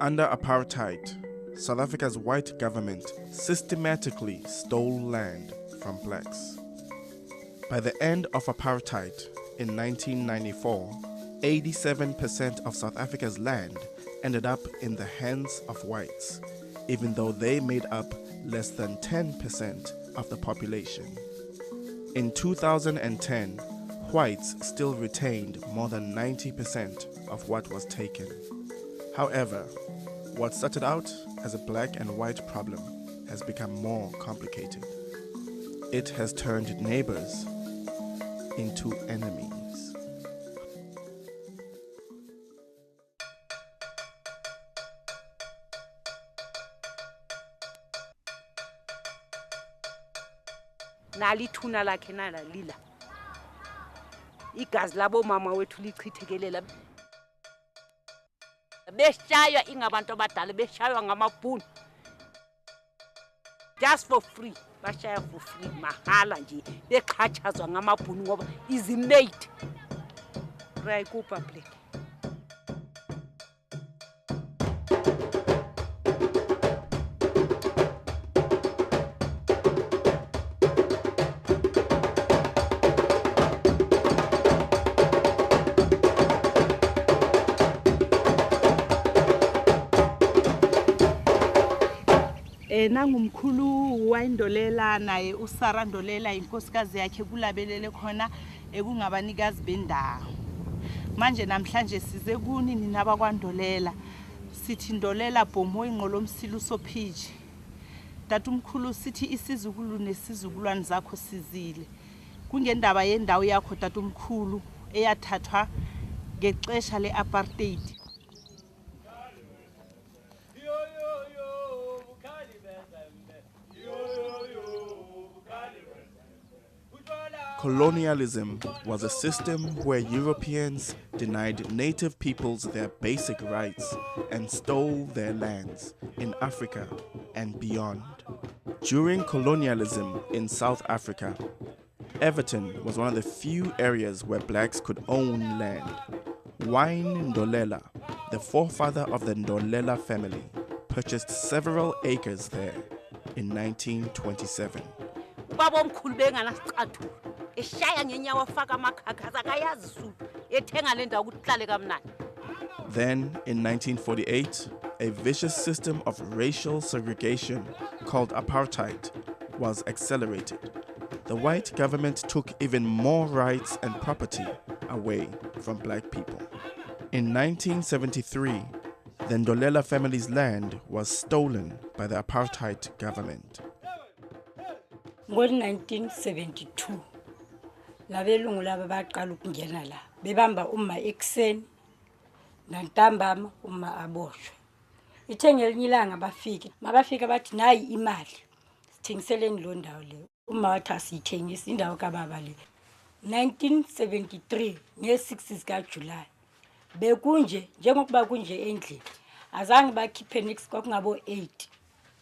Under apartheid, South Africa's white government systematically stole land from blacks. By the end of apartheid in 1994, 87% of South Africa's land ended up in the hands of whites, even though they made up less than 10% of the population. In 2010, whites still retained more than 90% of what was taken. However, what started out as a black and white problem has become more complicated. It has turned neighbors into enemies. Nalithuna lakhe nala lila. Igazi labo mama wethu lichithekelela. Beshaywa ingabantu abadala beshaywa ngamabhunu. Just for free. Bashaya for free mahala nje beqhatshazwa ngamabhunu ngoba is mate. Right ku public. Nangumkhulu waindolela naye uSara Ndolela inkosikazi yakhe kulabelele khona ekungabanikazi bendawo. Manje namhlanje size kuni ninaba kwaNdolela. Sithi Ndolela Bhomo ingqolomsilo sophiji. Tatumkhulu sithi isizukulu nesizukulwane zakho sizile. Kungendaba yendawo yakho tatumkhulu eyathathwa ngexesha leapartheid. Colonialism was a system where Europeans denied native peoples their basic rights and stole their lands in Africa and beyond. During colonialism in South Africa, Everton was one of the few areas where blacks could own land. Wine Ndolela, the forefather of the Ndolela family, purchased several acres there in 1927. Then, in 1948, a vicious system of racial segregation called apartheid was accelerated. The white government took even more rights and property away from black people. In 1973, the Ndolela family's land was stolen by the apartheid government. In 1972, labelungu laba baqala ukungena la bebamba uma ekuseni nantambama uma aboshwe. Ithe ngelinye ilanga mabafika bathi nayi imali sithengiseleni lo ndawo le. Uma wathi asithengisa indawo kababa le. 1973 nge6 zika July bekunje njengokuba kunje endlini azange bakhiphe nix kwakungabo 8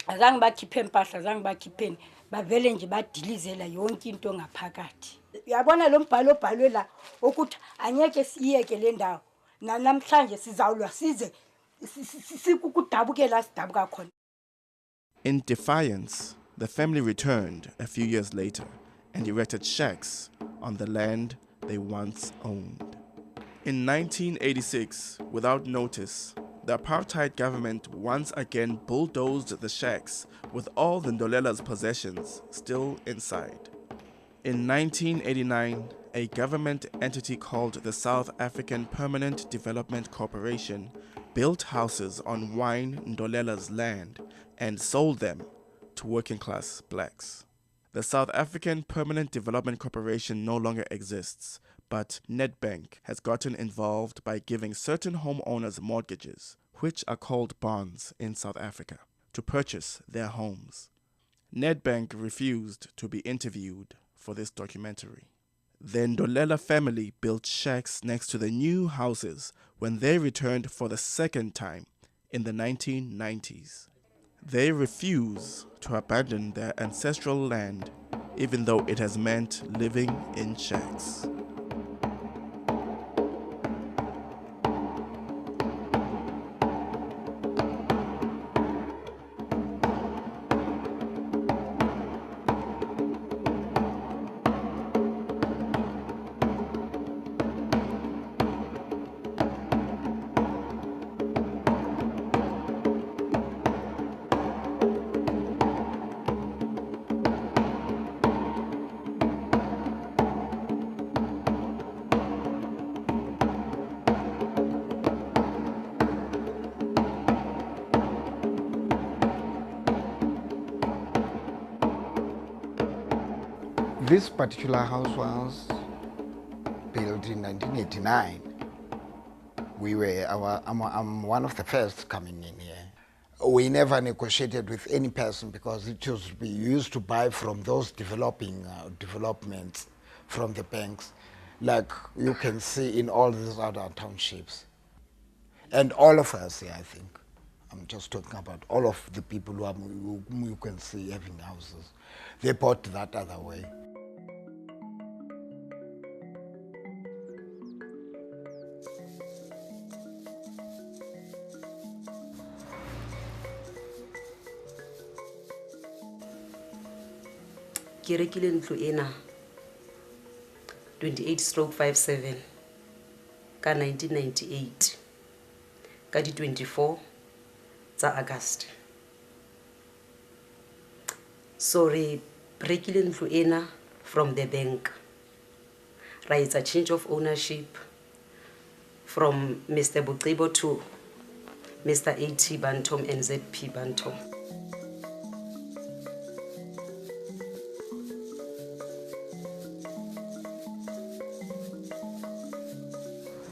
azange bakhiphe impahla azange bakhipheni bavele nje badilizela yonke into ngaphakathi. Uyabona lo mbhalo obhalwe la ukuthi anyeke siyeke le ndawo namhlanje sizawulwa size sikukudabukela sidabuka khona. In defiance, the family returned a few years later and erected shacks on the land they once owned. In 1986, without notice, the apartheid government once again bulldozed the shacks with all the Ndolela's possessions still inside. In 1989, a government entity called the South African Permanent Development Corporation built houses on Wine Ndolela's land and sold them to working-class blacks. The South African Permanent Development Corporation no longer exists, but Nedbank has gotten involved by giving certain homeowners mortgages, which are called bonds in South Africa, to purchase their homes. Nedbank refused to be interviewed for this documentary. The Ndolela family built shacks next to the new houses when they returned for the second time in the 1990s. They refuse to abandon their ancestral land, even though it has meant living in shacks. This particular house was built in 1989. I'm one of the first coming in here. We never negotiated with any person because we used to buy from those developments from the banks, like you can see in all these other townships. And all of us here, I think, I'm just talking about all of the people who you can see having houses, they bought that other way. Ke rekile ntlo ena 28/57 ka 1998 ka di 24 tsa August. So re rekile ntlo ena from the bank. Ra etsa change of ownership from Mr. Bucebo to Mr. A.T. Bantom and Z.P. Bantom.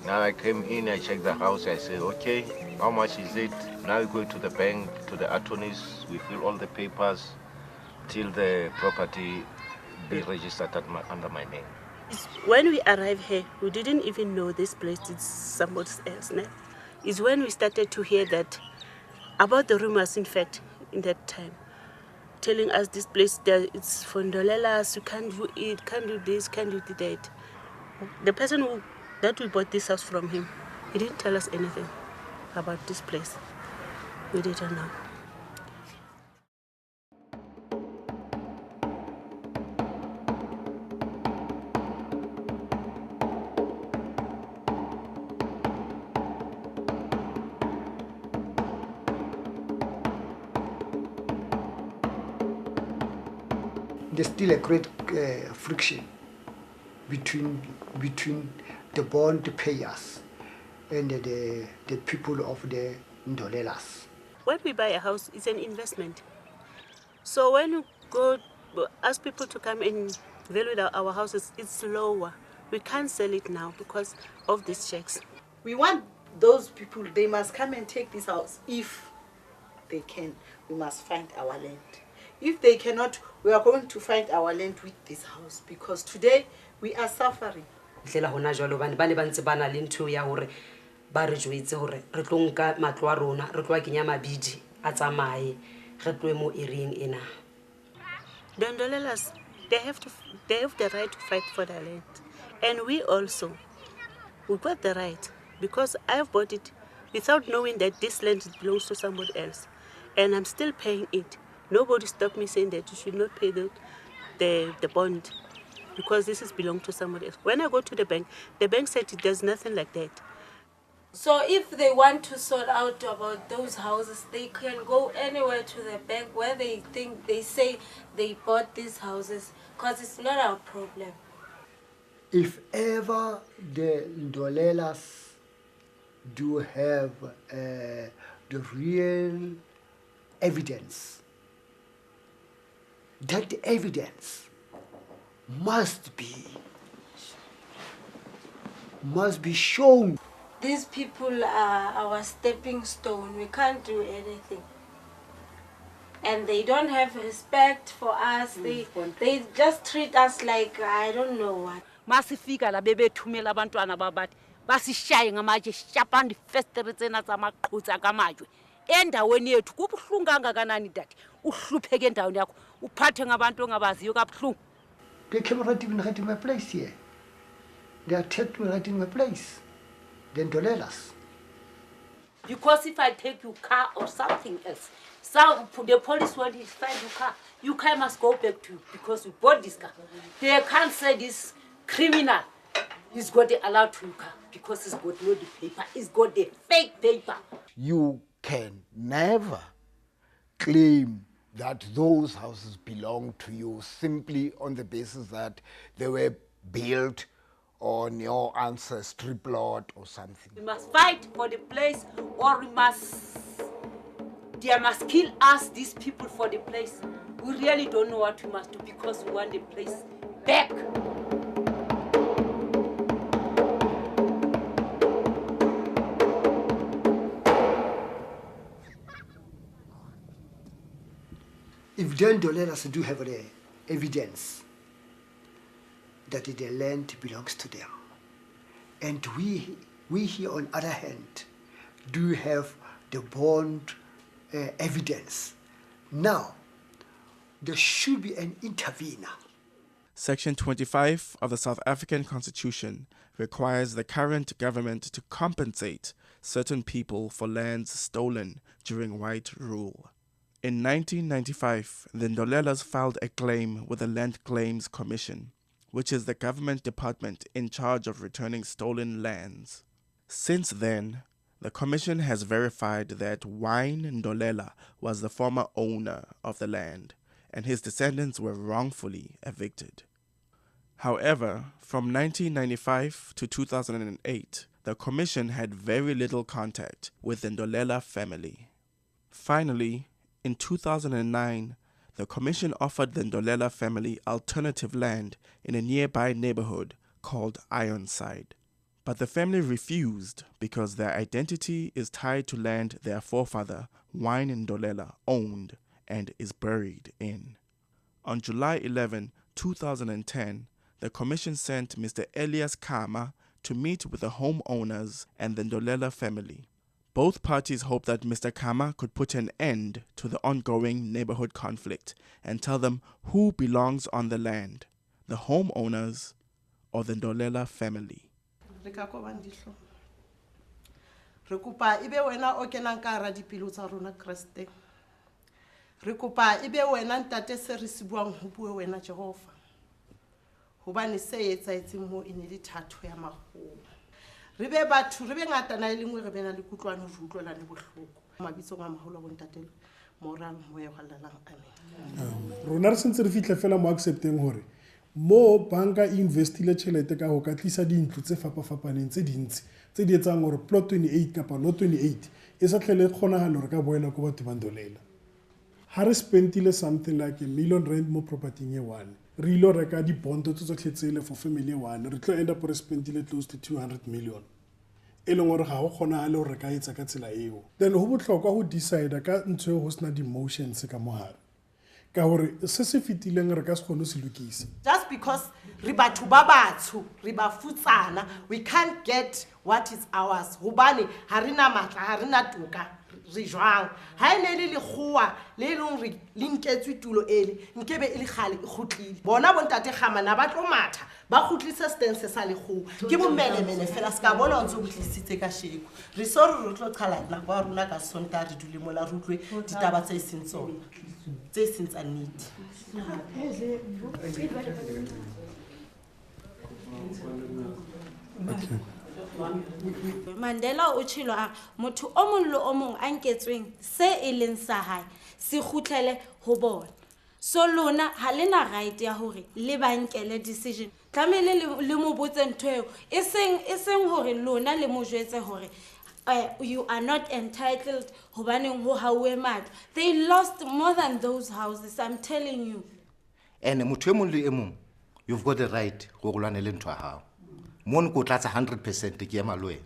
Now I came in, I checked the house, I said, okay, how much is it? Now we go to the bank, to the attorneys, we fill all the papers till the property be registered under my name. When we arrived here, we didn't even know this place is somebody else's name. It's when we started to hear that about the rumors, in fact, in that time, telling us this place that it's for Ndolelas, you can't do it, can't do this, can't do that. The person that we bought this house from him, he didn't tell us anything about this place. We didn't know. There's still a great friction between the bond payers and the people of the Ndolelas. When we buy a house, it's an investment. So when you go ask people to come and value our houses, it's lower. We can't sell it now because of these checks. We want those people, they must come and take this house if they can. We must find our land. If they cannot, we are going to find our land with this house because today we are suffering. Hlela hona jwalo bane ba ne ba ntse ba na le ntho ya hore ba re jwetse hore re tlo nka matlo a rona re tlo a kenya mabidi a tsamaye re tloe mo ereng ena. The Ndolelas, they have the right to fight for their land. And we also, we got the right because I've bought it without knowing that this land belongs to somebody else. And I'm still paying it. Nobody stopped me saying that you should not pay the bond because this is belong to somebody else. When I go to the bank said there's nothing like that. So if they want to sort out about those houses, they can go anywhere to the bank where they say they bought these houses, because it's not our problem. If ever the Ndolelas do have the real evidence, that evidence must be shown. These people are our stepping stone. We can't do anything. And they don't have respect for us. They just treat us like I don't know what. Masifika la bebethumela abantwana babathi basishaye ngamatshe shapanda ifestere tsena zamaqhutsa kamajwe. Endaweni yethu kubuhlungu kangakanani dadi. Uhlupheke endaweni yakho. Uphathe ngabantu ongabaziyo kabuhlungu. They came right in my place here. They attacked me right in my place. The Ndolelas. Because if I take your car or something else, so the police want to find your car must go back to you because you bought this car. They can't say this criminal is got the allowed to your car because he's got no the paper. He's got the fake paper. You can never claim that those houses belong to you simply on the basis that they were built on your ancestry plot or something. We must fight for the place, or they must kill us, these people, for the place. We really don't know what we must do because we want the place back. If then Dolelas do have the evidence that the land belongs to them, and we here on other hand do have the bond evidence, now there should be an intervener. Section 25 of the South African Constitution requires the current government to compensate certain people for lands stolen during white rule. In 1995, the Ndolelas filed a claim with the Land Claims Commission, which is the government department in charge of returning stolen lands. Since then, the commission has verified that Wine Ndolela was the former owner of the land, and his descendants were wrongfully evicted. However, from 1995 to 2008, the commission had very little contact with the Ndolela family. Finally, in 2009, the commission offered the Ndolela family alternative land in a nearby neighborhood called Ironside. But the family refused because their identity is tied to land their forefather, Wine Ndolela, owned and is buried in. On July 11, 2010, the commission sent Mr. Elias Kama to meet with the homeowners and the Ndolela family. Both parties hoped that Mr. Kama could put an end to the ongoing neighborhood conflict and tell them who belongs on the land, the homeowners or the Ndolela family. Re kopa ibe wena o kenang ka hara dipelo tsa rona Kriste. Re kopa ibe wena ntate se re sibuang ho bue wena Jehova. Hobane se etsaetseng mo ene le thato ya magolo. Re be batho re be ngata na ile ngwe re bena le kutlwano re utlwela le bohloko. Mabitso a maholo go ntate moral mo ya halalang amen. Rona re sentse re fitla fela mo accepteng hore mo banka investile tšhelete ka go ka tlisa dintlo tse fapafapaneng tse dintsi tse di etsang gore plot 28 kapa no 28 e sa tlhele kgonagalo re ka boela ko batho ba Ndolela. Ha re spentile something like R1 million mo property ye one, re ilo reka di bond tse tsotlhe tsele for family ye one, re tlo end up re spentile close to 200 million. E leng gore ga go kgonagale gore re ka etsa ka tsela eo. Then ho botlhokwa go decide ka ntse go sna di emotions ka mohare. Ka gore se se fitileng re ka se kgone se lokise. Just because re batho ba batsho re ba futsana, we can't get what is ours. Hobane ha rena matla, ha rena toka re jwang. Ha ene le lekgowa le leng re linketswe tulo ele nkebe e le gale e gotlile. Bona bontate gamana ba tlo matha ba gotlisa stance sa lekgowa. Ke bomelemele fela ska bona ntse go tlisitse ka sheko. Re sorry re tlo qhala la kwa runa ka sonta re dule mola re utlwe ditaba tse seng tsona. Tse seng tsa nnete. Mandela o tshilo a motho o mong le o mong a nketsweng se e leng sa hae se khutlele ho bona. So lona ha lena right ya hore le ba nkele decision. Tlamele le mo botse ntho eo e seng hore lona le mo jwetse hore you are not entitled hobaneng ho hauwe matlo. They lost more than those houses, I'm telling you. And motho e mong le e mong, you've got the right go lwanela ntho ya hao. Mon go tlatsa 100% ke ya maloe.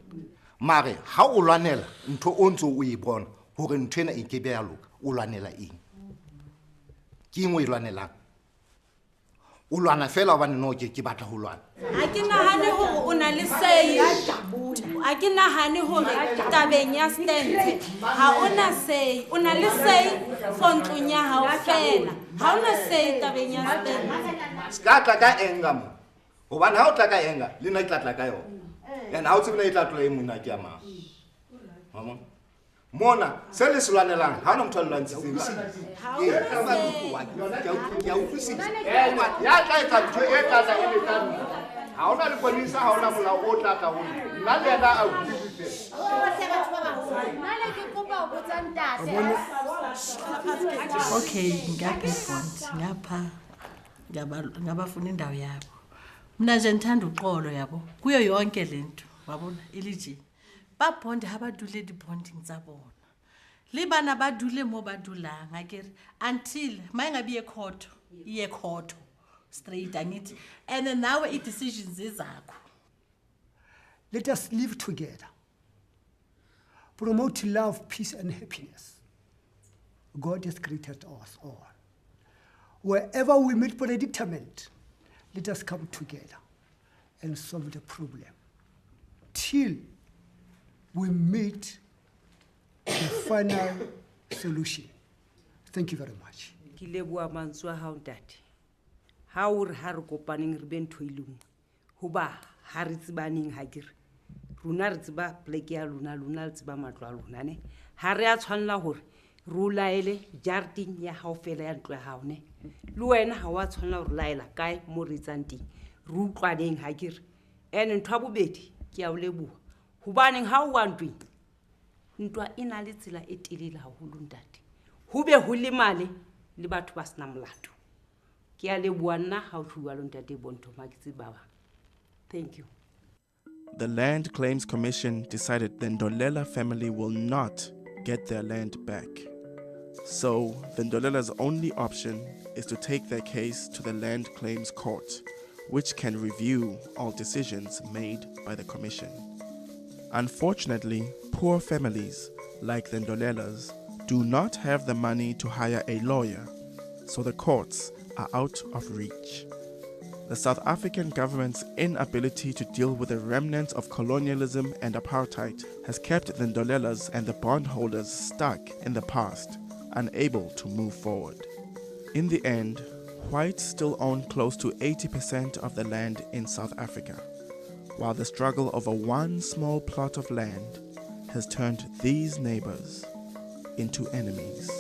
Mare ha o lwanela ntho o ntse o e bona hore ntho ena e ke be ya loka, o lwanela eng? Ke engwe lwanelang. O lwana fela hobane no ke batla ho lwana. Ha ke nahane hore o na le sei. Ha ke nahane hore tabeng ya stance ha ona sei. O na le sei for ntlong ya hao fela. Ha ona sei tabeng ya stance. Ska tla ka enga mo. Hobane ha o tla ka enga le nna ke tla ka yona. And ha o tsebile e tla tlola e mona ke ya mang. Mama Mona, se le silwanelang, ha ona motho a lwantshitseng. Ya tla etsa ntho e tla tla e le tla. Ha ona le polisa, ha ona molao o tla tla ho nna. Nna le yena a utlwisitse. Okay, ngapha ngabafuna indawo yabo. Mina nje ngithanda uqolo yabo. Kuyo yonke lento, wabona iliji. Ba bond ha ba dule di bonding tsa bona. Le bana ba dule mo ba dulang akere until mayengabe ye court straight angithi and nawe i-decisions ezakho. Let us live together. Promote love, peace, and happiness. God has created us all. Wherever we meet predicament, let us come together and solve the problem till we meet the final solution. Thank you very much. Ke leboha mantswe a hao ntate. Ha o re ha re kopaneng re be ntho e le nngwe. Hoba ha re tsibaneng ha ke re. Rona re tsiba pleke ya lona, lona le tsiba matlo a lona ne. Ha re a tshwanela hore re o laele jareteng ya hao fela ya ntlo ya hao ne. Le wena ha wa tshwanela hore laela kae mo re tsang teng. Re utlwaneng ha ke re. Ene ntho ya bobedi ke a o leboha. Hobaneng ha o wa ntweng ntwa e na le tsela e telele haholo ntate. Ho be ho le male le batho ba sena molato. Ke a leboha nna ha o tshua lo ntate Bonto Makitse baba. Thank you. The Land Claims Commission decided the Ndolela family will not get their land back. So, the Ndolela's only option is to take their case to the Land Claims Court, which can review all decisions made by the commission. Unfortunately, poor families like the Ndolelas do not have the money to hire a lawyer, so the courts are out of reach. The South African government's inability to deal with the remnants of colonialism and apartheid has kept the Ndolelas and the bondholders stuck in the past, unable to move forward. In the end, whites still own close to 80% of the land in South Africa, while the struggle over one small plot of land has turned these neighbors into enemies.